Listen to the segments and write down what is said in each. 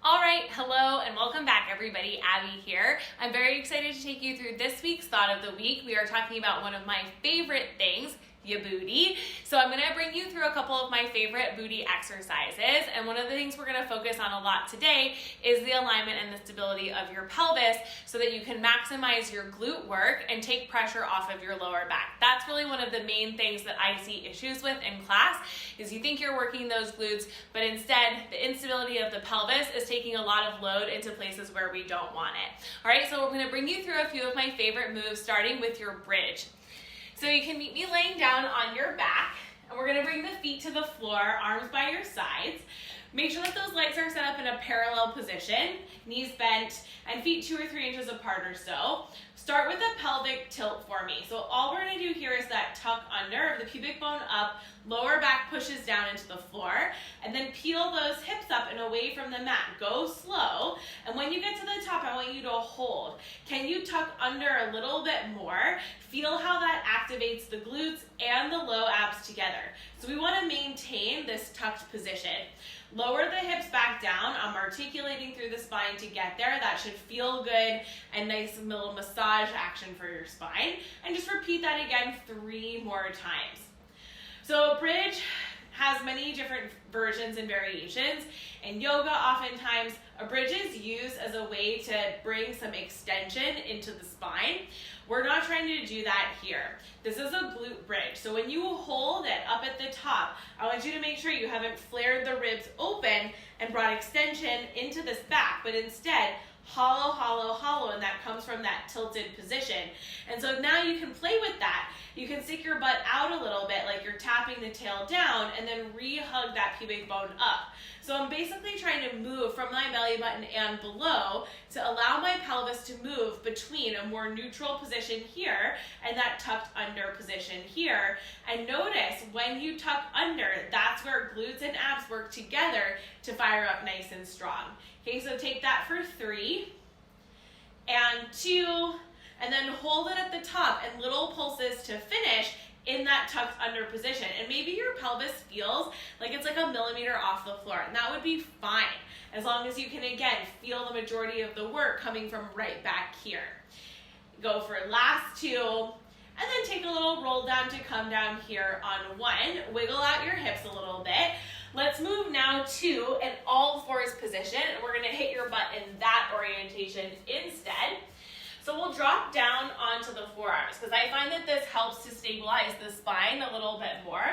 All right, hello and welcome back everybody, Abby here. I'm very excited to take you through this week's Thought of the Week. We are talking about one of my favorite things, your booty. So I'm gonna bring you through a couple of my favorite booty exercises. And one of the things we're gonna focus on a lot today is the alignment and the stability of your pelvis so that you can maximize your glute work and take pressure off of your lower back. That's really one of the main things that I see issues with in class is you think you're working those glutes, but instead the instability of the pelvis is taking a lot of load into places where we don't want it. All right, so we're gonna bring you through a few of my favorite moves, starting with your bridge. So you can meet me laying down on your back, and we're gonna bring the feet to the floor, arms by your sides. Make sure that those legs are set up in a parallel position, knees bent, and feet 2 or 3 inches apart or so. Start with a pelvic tilt for me. So all we're gonna do here is that tuck under, the pubic bone up, lower back pushes down into the floor, and then peel those hips up and away from the mat. Go slow, and when you get to the top, I want you to hold. Can you tuck under a little bit more? Feel how that activates the glutes and the low abs together. So we wanna maintain this tucked position. Lower the hips back down. I'm articulating through the spine to get there. That should feel good and nice little massage action for your spine. And just repeat that again 3 more times. So a bridge has many different versions and variations. In yoga, oftentimes, a bridge is used as a way to bring some extension into the spine. We're not trying to do that here. This is a glute bridge. So when you hold it up at the top, I want you to make sure you haven't flared the ribs open and brought extension into this back, but instead, hollow, hollow, hollow, and that comes from that tilted position. And so now you can play with that. You can stick your butt out a little bit like you're tapping the tail down and then re-hug that pubic bone up. So I'm basically trying to move from my belly button and below to allow my pelvis to move between a more neutral position here and that tucked under position here. And notice when you tuck under, that's where glutes and abs work together to fire up nice and strong. Okay, so take that for 3 and 2, and then hold it at the top and little pulses to finish in that tucked under position. And maybe your pelvis feels like it's like a millimeter off the floor, and that would be fine as long as you can, again, feel the majority of the work coming from right back here. Go for last 2, and then take a little roll down to come down here on 1. Wiggle out your hips a little bit. Let's move now to an all fours position, and we're gonna hit your butt in that orientation instead. So we'll drop down onto the forearms because I find that this helps to stabilize the spine a little bit more.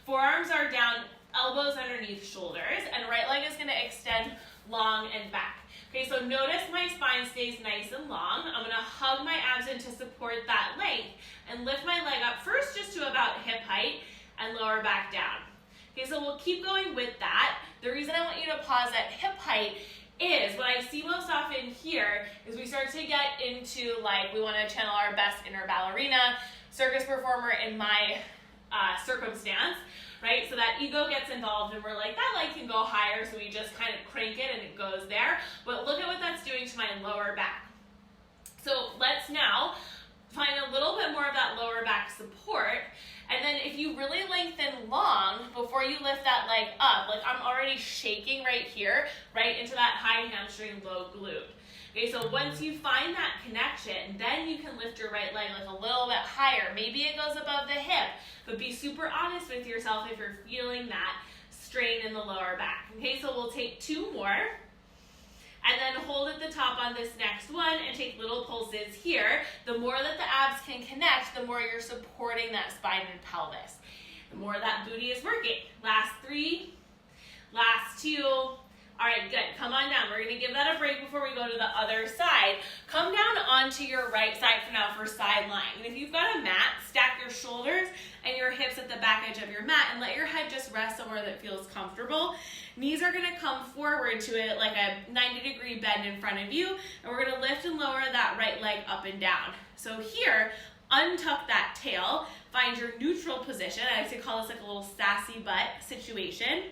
Forearms are down, elbows underneath shoulders, and right leg is gonna extend long and back. Okay, so notice my spine stays nice and long. I'm gonna hug my abs in to support that length and lift my leg up first just to about hip height and lower back down. Okay, so we'll keep going with that. The reason I want you to pause at hip height is what I see most often here is we start to get into like we want to channel our best inner ballerina, circus performer in my circumstance, right? So that ego gets involved and we're like, that leg can go higher, so we just kind of crank it and it goes there. But look at what that's doing to my lower back. So let's now find a little bit more of that lower back support. And then if you really lengthen long before you lift that leg up, like I'm already shaking right here, right into that high hamstring, low glute. Okay, so once you find that connection, then you can lift your right leg like a little bit higher. Maybe it goes above the hip, but be super honest with yourself if you're feeling that strain in the lower back. Okay, so we'll take 2 more. And then hold at the top on this next one and take little pulses here. The more that the abs can connect, the more you're supporting that spine and pelvis. The more that booty is working. Last 3, last 2. All right, good. Come on down. We're gonna give that a break before we go to the other side. Come down onto your right side for now for side lying. And if you've got a mat, stack your shoulders and your hips at the back edge of your mat and let your head just rest somewhere that feels comfortable. Knees are gonna come forward to it like a 90-degree bend in front of you, and we're gonna lift and lower that right leg up and down. So here, untuck that tail, find your neutral position. I like to call this like a little sassy butt situation.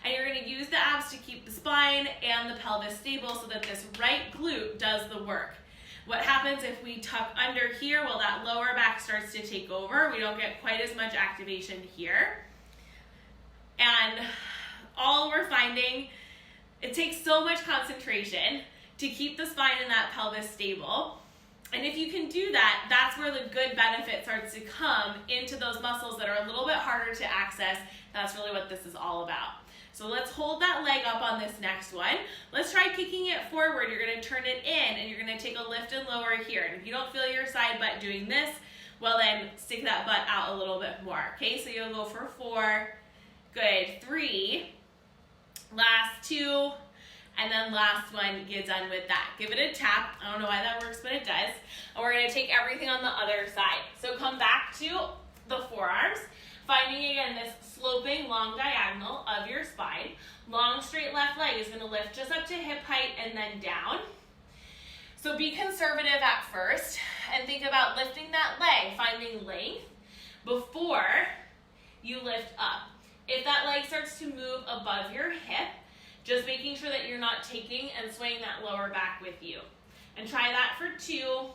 And you're gonna use the abs to keep the spine and the pelvis stable so that this right glute does the work. What happens if we tuck under here? Well, that lower back starts to take over. We don't get quite as much activation here. And all we're finding It takes so much concentration to keep the spine and that pelvis stable. And if you can do that, that's where the good benefit starts to come into those muscles that are a little bit harder to access. That's really what this is all about. So let's hold that leg up on this next one. Let's try kicking it forward. You're gonna turn it in and you're gonna take a lift and lower here. And if you don't feel your side butt doing this, well then stick that butt out a little bit more. Okay, so you'll go for 4, good, 3, last 2, and then last one, get done with that. Give it a tap. I don't know why that works, but it does. And we're gonna take everything on the other side. So come back to the forearms, finding again this sloping long diagonal of your spine. Long straight left leg is gonna lift just up to hip height and then down. So be conservative at first and think about lifting that leg, finding length before you lift up. If that leg starts to move above your hip, just making sure that you're not taking and swaying that lower back with you. And try that for 2,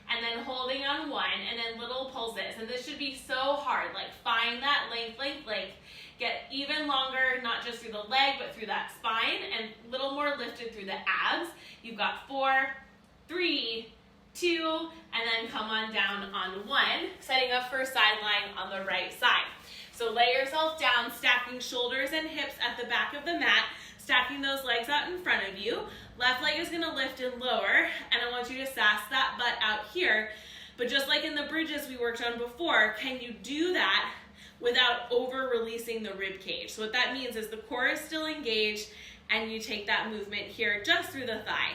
and then holding on 1, and then little pulses. And this should be so hard, like find that length, length, length. Get even longer, not just through the leg, but through that spine, and a little more lifted through the abs. You've got 4, 3, 2, and then come on down on 1, setting up for a sideline on the right side. So lay yourself down, stacking shoulders and hips at the back of the mat, stacking those legs out in front of you. Left leg is gonna lift and lower, and I want you to sass that butt out here. But just like in the bridges we worked on before, can you do that without over-releasing the rib cage? So what that means is the core is still engaged, and you take that movement here just through the thigh.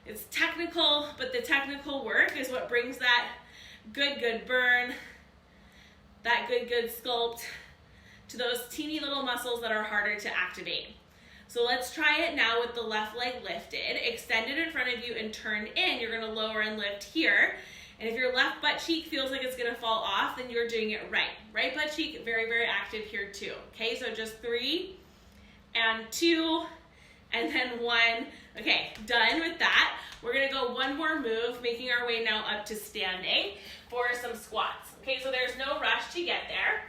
It's technical, but the technical work is what brings that good burn, that good sculpt to those teeny little muscles that are harder to activate. So let's try it now with the left leg lifted. Extend it in front of you and turn in. You're gonna lower and lift here. And if your left butt cheek feels like it's gonna fall off, then you're doing it right. Right butt cheek, very active here too. Okay, so just 3 and 2 and then 1. Okay, done with that. We're gonna go one more move, making our way now up to standing for some squats. Okay, so there's no rush to get there.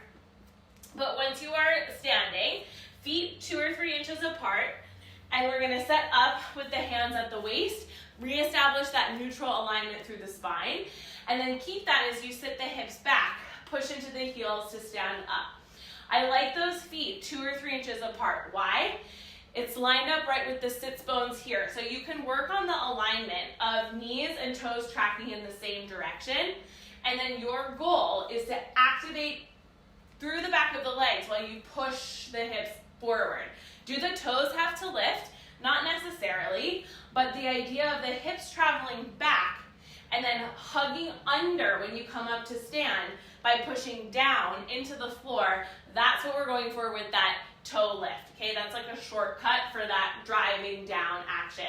But once you are standing, feet 2 or 3 inches apart, and we're gonna set up with the hands at the waist, reestablish that neutral alignment through the spine, and then keep that as you sit the hips back, push into the heels to stand up. I like those feet 2 or 3 inches apart. Why? It's lined up right with the sits bones here. So you can work on the alignment of knees and toes tracking in the same direction. And then your goal is to activate through the back of the legs while you push the hips forward. Do the toes have to lift? Not necessarily, but the idea of the hips traveling back and then hugging under when you come up to stand by pushing down into the floor, that's what we're going for with that toe lift. Okay, that's like a shortcut for that driving down action.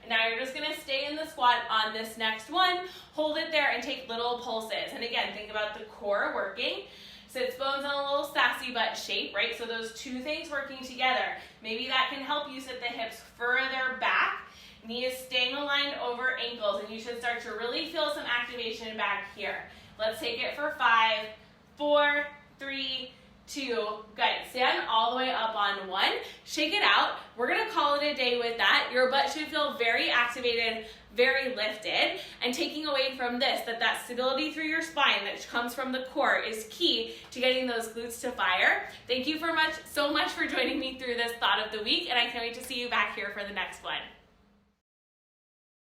And now you're just gonna stay in the squat on this next one, hold it there and take little pulses. And again, think about the core working. Sits bones on a little sassy butt shape, right? So those 2 things working together. Maybe that can help you sit the hips further back, knees staying aligned over ankles, and you should start to really feel some activation back here. Let's take it for 5, 4, 3, 2, good. Stand all the way up on 1. Shake it out. We're gonna call it a day with that. Your butt should feel very activated, very lifted, and taking away from this that stability through your spine that comes from the core is key to getting those glutes to fire. Thank you so much for joining me through this thought of the week, and I can't wait to see you back here for the next one.